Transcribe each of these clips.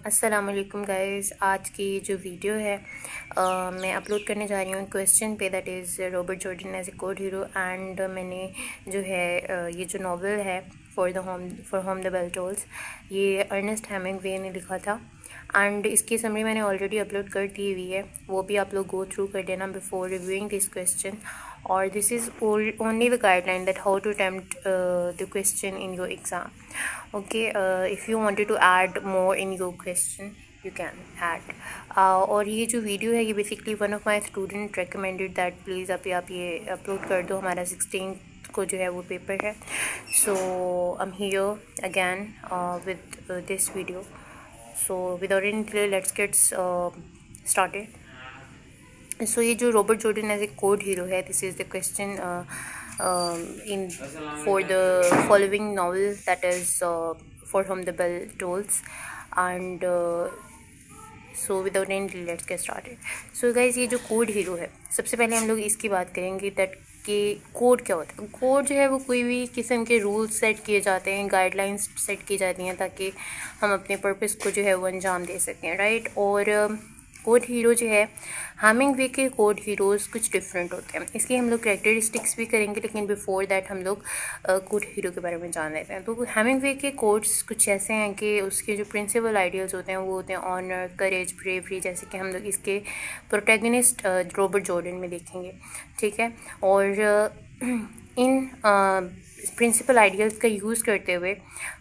अस्सलाम वालेकुम गाइस। आज की जो वीडियो है मैं अपलोड करने जा रही हूँ क्वेश्चन पे, that is Robert Jordan as a code hero. And मैंने जो है ये जो नावल है for whom the bell tolls, ये अर्नेस्ट हेमिंगवे ने लिखा था। एंड इसकी समरी मैंने ऑलरेडी अपलोड कर दी हुई है, वो भी आप लोग गो थ्रू कर देना बिफोर रिव्यूइंग दिस क्वेश्चन। और this is only the guideline that how to attempt the question in your exam. Okay, if you wanted to add more in your question you can add. और ये जो video है ये basically one of my student recommended that please आप ये upload कर दो, हमारा 16 को जो है वो पेपर है। So I am here again with this video. So without any delay let's get started. So ये जो Robert Jordan as a code hero है, this is the question in for the following novel that is for whom the bell tolls. And so without any let's get started. So guys, ये जो code hero है, सबसे पहले हम लोग इसकी बात करेंगे दैट कि कोड क्या होता है। कोड जो है वो कोई भी किस्म के रूल्स सेट किए जाते हैं, गाइडलाइंस सेट की जाती हैं ताकि हम अपने पर्पस को जो है वो अंजाम दे सकें, राइट। और कोड हीरो जो है, हेमिंगवे के कोड हीरोज़ कुछ डिफरेंट होते हैं। इसकी हम लोग कैरेक्टरिस्टिक्स भी करेंगे, लेकिन बिफोर दैट हम लोग कोड हीरो के बारे में जान लेते हैं। तो हेमिंगवे के कोड्स कुछ ऐसे हैं कि उसके जो प्रिंसिपल आइडियल्स होते हैं वो होते हैं ऑनर, करेज, ब्रेवरी, जैसे कि हम लोग इसके प्रोटैगनिस्ट रॉबर्ट जॉर्डन में देखेंगे, ठीक है। और इन प्रिंसिपल आइडियल्स का यूज़ करते हुए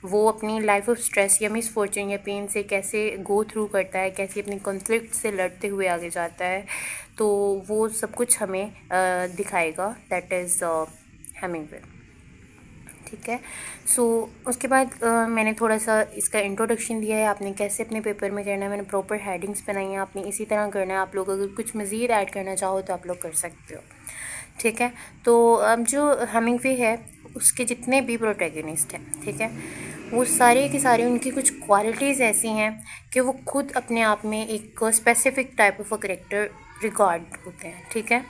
वो अपनी लाइफ ऑफ स्ट्रेस या मिसफॉर्चून या पेन से कैसे गो थ्रू करता है, कैसे अपनी कॉन्फ्लिक्ट से लड़ते हुए आगे जाता है, तो वो सब कुछ हमें दिखाएगा, दैट इज़ हेमिंगवे, ठीक है। सो उसके बाद मैंने थोड़ा सा इसका इंट्रोडक्शन दिया है, आपने कैसे अपने पेपर में करना है, मैंने प्रॉपर हेडिंग्स बनाई हैं, आपने इसी तरह करना है। आप लोग अगर कुछ मज़ीद ऐड करना चाहो तो आप लोग कर सकते हो, ठीक है। तो अब जो हेमिंगवे है उसके जितने भी प्रोटैगनिस्ट हैं, ठीक है, वो सारे के सारे उनकी कुछ क्वालिटीज़ ऐसी हैं कि वो खुद अपने आप में एक specific type of a character record होते हैं, ठीक है।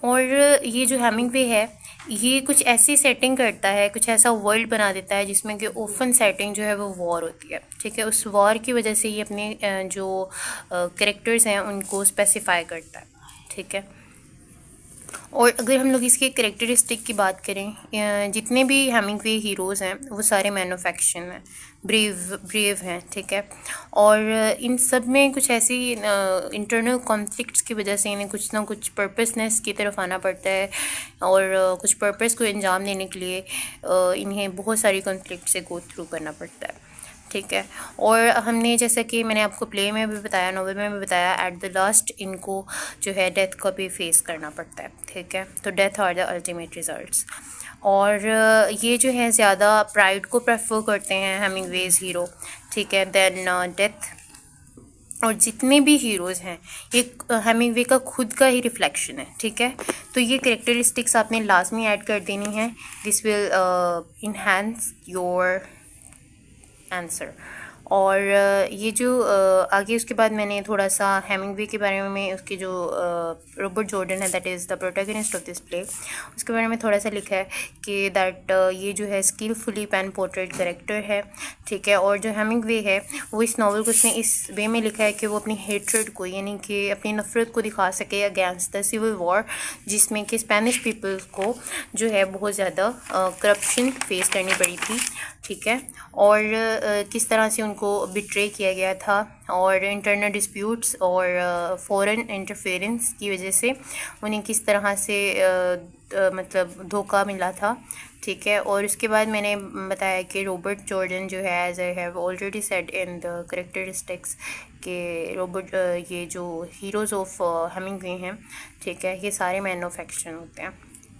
और ये जो हेमिंगवे है ये कुछ ऐसी सेटिंग करता है, कुछ ऐसा वर्ल्ड बना देता है जिसमें कि ओपन सेटिंग जो है वो वॉर होती है, ठीक है। उस वॉर की वजह से ये अपने जो करेक्टर्स हैं उनको स्पेसिफाई करता है, ठीक है। और अगर हम लोग इसके करेक्टरिस्टिक की बात करें, जितने भी हेमिंगवे हीरोज़ हैं वो सारे मैन ऑफ एक्शन हैं, ब्रेव हैं, ठीक है। और इन सब में कुछ ऐसी इंटरनल कॉन्फ्लिक्ट्स की वजह से इन्हें कुछ ना कुछ पर्पसनेस की तरफ आना पड़ता है, और कुछ पर्पस को अंजाम देने के लिए इन्हें बहुत सारी कॉन्फ्लिक्ट से गो थ्रू करना पड़ता है, ठीक है। और हमने जैसा कि मैंने आपको प्ले में भी बताया, नॉवल में भी बताया, एट द लास्ट इनको जो है डेथ को भी फेस करना पड़ता है, ठीक है। तो death are the ultimate results. और ये जो है ज़्यादा प्राइड को प्रेफर करते हैं हेमिंगवेज हीरो, ठीक है, देन डेथ। और जितने भी हीरोज़ हैं ये हेमिंगवे का खुद का ही रिफ्लेक्शन है, ठीक है। तो ये करेक्टरिस्टिक्स आपने लाजमी ऐड कर देनी है, this will enhance your answer. और ये जो आगे उसके बाद मैंने थोड़ा सा हेमिंगवे के बारे में, उसके जो रॉबर्ट जॉर्डन है that is the protagonist of this play, उसके बारे में थोड़ा सा लिखा है कि दैट ये जो है स्किलफुली पेन पोर्ट्रेट करेक्टर है, ठीक है। और जो हेमिंगवे है वो इस नावल को उसने इस वे में लिखा है कि वो अपनी हेट्रेड को, यानी कि अपनी नफ़रत को दिखा सके अगेंस्ट द सिविल वॉर, जिसमें कि स्पेनिश पीपल को जो है बहुत ज़्यादा करप्शन फेस करनी पड़ी थी, ठीक है। और किस तरह से उनको बिट्रे किया गया था, और इंटरनल डिस्प्यूट्स और फॉरेन इंटरफेरेंस की वजह से उन्हें किस तरह से मतलब धोखा मिला था, ठीक है। और उसके बाद मैंने बताया कि रॉबर्ट जॉर्डन जो है, as I have already said in the characteristics, कि रॉबर्ट ये जो हीरोज़ ऑफ हेमिंगवे हैं, ठीक है, ये सारे मैन ऑफ एक्शन होते हैं,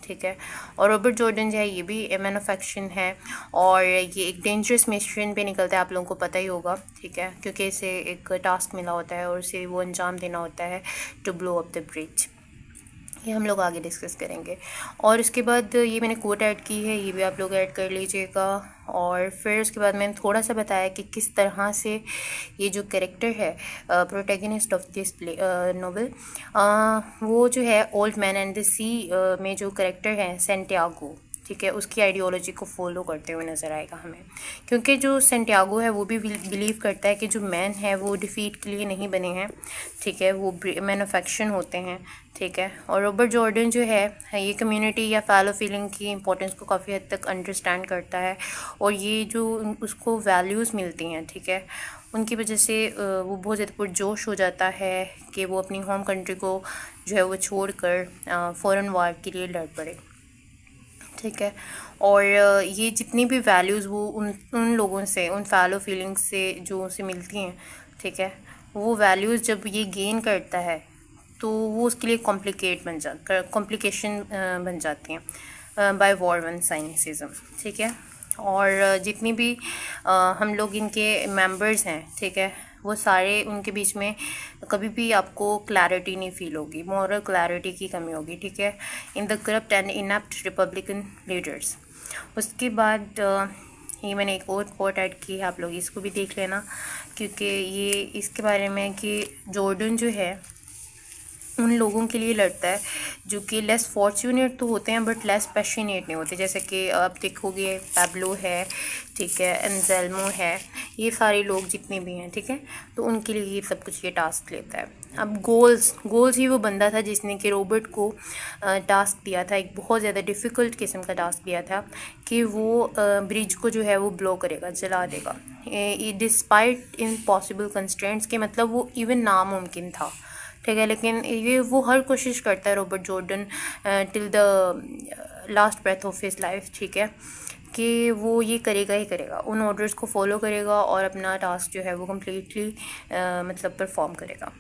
ठीक है। और रॉबर्ट जॉर्डन जो है ये भी मैन ऑफ एक्शन है, और ये एक डेंजरस मिशन पे निकलता है, आप लोगों को पता ही होगा, ठीक है, क्योंकि इसे एक टास्क मिला होता है और उसे वो अंजाम देना होता है to blow up the bridge. ये हम लोग आगे डिस्कस करेंगे। और उसके बाद ये मैंने कोट ऐड की है, ये भी आप लोग ऐड कर लीजिएगा। और फिर उसके बाद मैंने थोड़ा सा बताया कि किस तरह से ये जो कैरेक्टर है protagonist of this play novel, वो जो है ओल्ड मैन एंड द सी में जो कैरेक्टर है सेंटियागो, ठीक है, उसकी आइडियोलॉजी को फॉलो करते हुए नज़र आएगा हमें। क्योंकि जो सेंटियागो है वो भी बिलीव करता है कि जो मैन है वो डिफ़ीट के लिए नहीं बने हैं, ठीक है, वो मैन ऑफ एक्शन होते हैं, ठीक है। और रॉबर्ट जॉर्डन जो है ये कम्युनिटी या फैलो फीलिंग की इंपॉर्टेंस को काफ़ी हद तक अंडरस्टैंड करता है, और ये जो उसको वैल्यूज़ मिलती हैं, ठीक है, उनकी वजह से वो बहुत ज़्यादा पुरजोश हो जाता है कि वो अपनी होम कंट्री को जो है वो छोड़कर फॉरेन वार के लिए लड़ पड़े, ठीक है। और ये जितनी भी वैल्यूज़ वो उन उन लोगों से, उन फैलो फीलिंग्स से जो उसे मिलती हैं, ठीक है, वो वैल्यूज़ जब ये गेन करता है तो वो उसके लिए कॉम्प्लिकेशन बन जाती हैं बाय वॉर वन साइनिसिज्म, ठीक है। और जितनी भी हम लोग इनके मेंबर्स हैं, ठीक है, वो सारे उनके बीच में कभी भी आपको क्लैरिटी नहीं फील होगी, मॉरल क्लैरिटी की कमी होगी, ठीक है, in the corrupt and inept Republican leaders. उसके बाद ये मैंने एक और कोट ऐड की है, आप लोग इसको भी देख लेना, क्योंकि ये इसके बारे में कि जॉर्डन जो है उन लोगों के लिए लड़ता है जो कि लेस फॉर्चुनेट तो होते हैं बट लेस पैशनेट नहीं होते। जैसे कि आप देखोगे पैब्लो है, ठीक है, एंजेल्मो है, ये सारे लोग जितने भी हैं, ठीक है, तो उनके लिए ये सब कुछ ये टास्क लेता है। अब गोल्स ही वो बंदा था जिसने कि रॉबर्ट को टास्क दिया था, एक बहुत ज़्यादा डिफ़िकल्ट किस्म का टास्क दिया था कि वो ब्रिज को जो है वो ब्लो करेगा, जला देगा, डिस्पाइट इम्पॉसिबल कंस्ट्रेंट्स के, मतलब वो इवन नामुमकिन था, ठीक है। लेकिन ये वो हर कोशिश करता है Robert Jordan till the last breath of his life, ठीक है, कि वो ये करेगा ही करेगा, उन ऑर्डर्स को फॉलो करेगा और अपना टास्क जो है वो कम्प्लीटली मतलब परफॉर्म करेगा।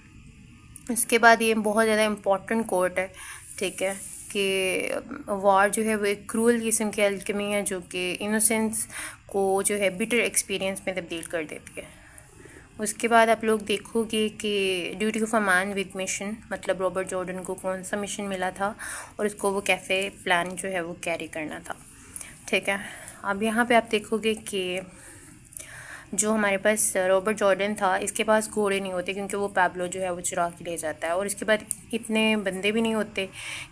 इसके बाद ये बहुत ज़्यादा इम्पॉर्टेंट कोट है, ठीक है, कि वार जो है वो एक क्रूअल किस्म की अल्केमी है जो कि इनोसेंस को जो है बिटर एक्सपीरियंस में तब्दील कर देती है। उसके बाद आप लोग देखोगे कि duty of a man with mission, मतलब रॉबर्ट जॉर्डन को कौन सा मिशन मिला था और उसको वो कैसे प्लान जो है वो कैरी करना था, ठीक है। अब यहाँ पे आप देखोगे कि जो हमारे पास रॉबर्ट जॉर्डन था, इसके पास घोड़े नहीं होते क्योंकि वो पैब्लो जो है वो चुरा के ले जाता है, और इसके बाद इतने बंदे भी नहीं होते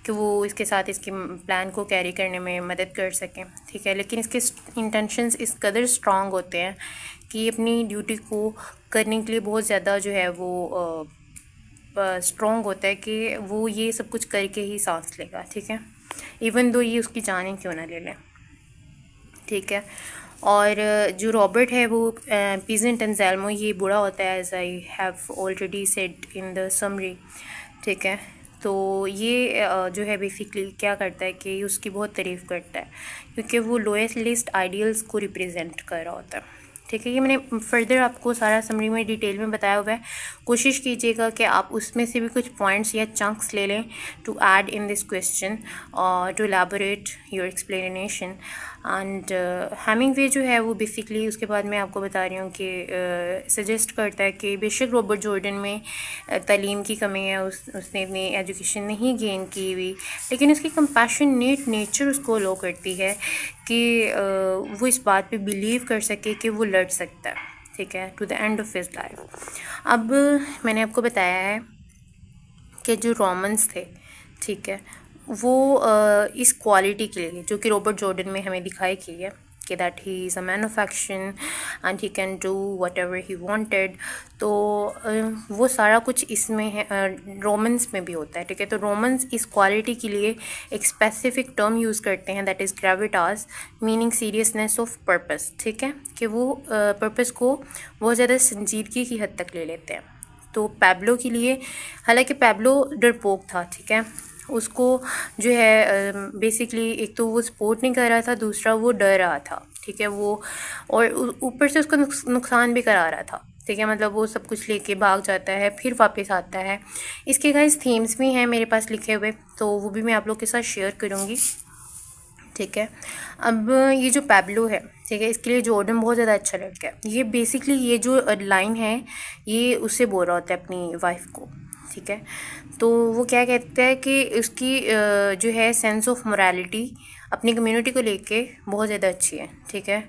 कि वो इसके साथ इसके प्लान को कैरी करने में मदद कर सकें, ठीक है। लेकिन इसके इंटेंशंस इस कदर स्ट्रांग होते हैं कि अपनी ड्यूटी को करने के लिए बहुत ज़्यादा जो है वो स्ट्रॉन्ग होता है कि वो ये सब कुछ करके ही सांस लेगा, ठीक है, इवन दो ये उसकी जान क्यों ना ले लें, ठीक है। और जो रॉबर्ट है वो पीजेंट एंजेल्मो, ये बुरा होता है, as I have already said in the summary, ठीक है। तो ये जो है बेसिकली क्या करता है कि उसकी बहुत तारीफ़ करता है क्योंकि वो लोएस्ट लिस्ट आइडियल्स को रिप्रेजेंट कर रहा होता है, ठीक है। ये मैंने फर्दर आपको सारा समरी में डिटेल में बताया हुआ है, कोशिश कीजिएगा कि आप उसमें से भी कुछ पॉइंट्स या चंक्स ले लें to add in this question और to elaborate your explanation. And Hemingway जो है वो बेसिकली उसके बाद मैं आपको बता रही हूँ कि सजेस्ट करता है कि बेशक रॉबर्ट जॉर्डन में तालीम की कमी है, उसने इतनी एजुकेशन नहीं गेन की हुई, लेकिन उसकी कंपैशनेट नेचर उसको लो करती है कि वो इस बात पे बिलीव कर सके कि वो लड़ सकता है, ठीक है, to the end of his life. अब मैंने आपको बताया है कि जो रोमन्स थे, ठीक है, वो इस क्वालिटी के लिए जो कि रॉबर्ट जॉर्डन में हमें दिखाई गई है कि that he is a man of action and he can do what ever he wanted, तो वो सारा कुछ इसमें है, रोमन्स में भी होता है, ठीक है। तो रोमन्स इस क्वालिटी के लिए एक स्पेसिफिक टर्म यूज़ करते हैं, that is Gravitas, meaning seriousness of purpose, ठीक है, कि वो पर्पस को बहुत ज़्यादा संजीदगी की हद तक ले लेते हैं। तो पैब्लो के लिए, हालांकि पैब्लो डरपोक था, ठीक है, उसको जो है बेसिकली एक तो वो सपोर्ट नहीं कर रहा था, दूसरा वो डर रहा था, ठीक है, वो और ऊपर से उसको नुकसान भी करा रहा था, ठीक है, मतलब वो सब कुछ लेके भाग जाता है फिर वापस आता है। इसके गाइस थीम्स भी हैं मेरे पास लिखे हुए, तो वो भी मैं आप लोग के साथ शेयर करूँगी, ठीक है। अब ये जो पैब्लो है, ठीक है, इसके लिए जॉर्डन बहुत ज़्यादा अच्छा लड़का है। ये बेसिकली ये जो लाइन है ये उससे बोल रहा होता है अपनी वाइफ को, ठीक है। तो वो क्या कहता है कि उसकी जो है सेंस ऑफ मोरालिटी अपनी कम्युनिटी को लेके बहुत ज़्यादा अच्छी है, ठीक है।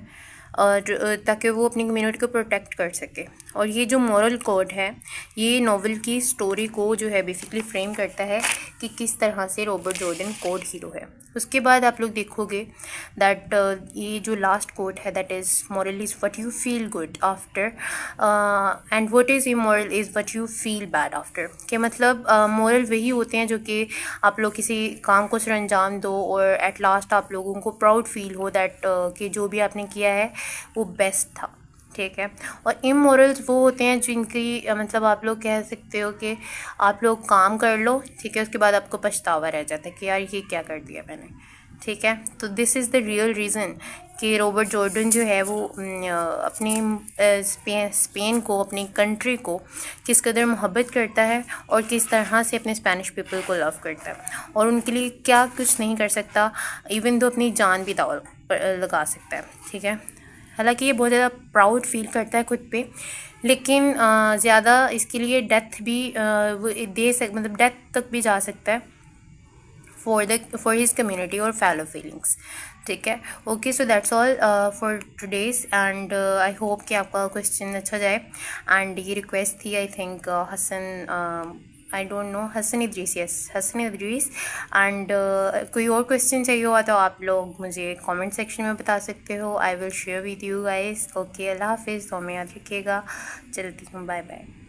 और ताकि वो अपनी कम्युनिटी को प्रोटेक्ट कर सके। और ये जो मॉरल कोड है ये नॉवल की स्टोरी को जो है बेसिकली फ्रेम करता है कि किस तरह से रॉबर्ट जॉर्डन कोड हीरो है। उसके बाद आप लोग देखोगे दैट ये जो लास्ट कोड है that is moral is what you feel good after and what is immoral is what you feel bad after. के मतलब मॉरल वही होते हैं जो कि आप लोग किसी काम को सर अंजाम दो और एट लास्ट आप लोगों को प्राउड फील हो दैट कि जो भी आपने किया है वो बेस्ट था, ठीक है। और इमोरल्स वो होते हैं जिनकी मतलब आप लोग कह सकते हो कि आप लोग काम कर लो, ठीक है, उसके बाद आपको पछतावा रह जाता है कि यार ये क्या कर दिया मैंने, ठीक है। तो this is the real reason कि रॉबर्ट जॉर्डन जो है वो अपनी स्पेन को, अपनी कंट्री को किस कदर मोहब्बत करता है और किस तरह से अपने स्पेनिश पीपल को लव करता है और उनके लिए क्या कुछ नहीं कर सकता, इवन तो अपनी जान भी दाव पर लगा सकता है, ठीक है। हालांकि ये बहुत ज़्यादा प्राउड फील करता है खुद पे, लेकिन ज़्यादा इसके लिए डेथ भी वो मतलब डेथ तक भी जा सकता है फॉर हिज कम्युनिटी और फेलो फीलिंग्स, ठीक है। Okay, so that's all for today's and I hope कि आपका क्वेश्चन अच्छा जाए। एंड ये रिक्वेस्ट थी I think Hasan, I don't know, Hasan Idris, yes Hasan Idris. And कोई और क्वेश्चन चाहिए हुआ तो आप लोग मुझे कमेंट सेक्शन में बता सकते हो। I will share with you guys. Okay, अल्लाह हाफिज़, तो हमें याद रखिएगा। चलती हूँ, बाय बाय।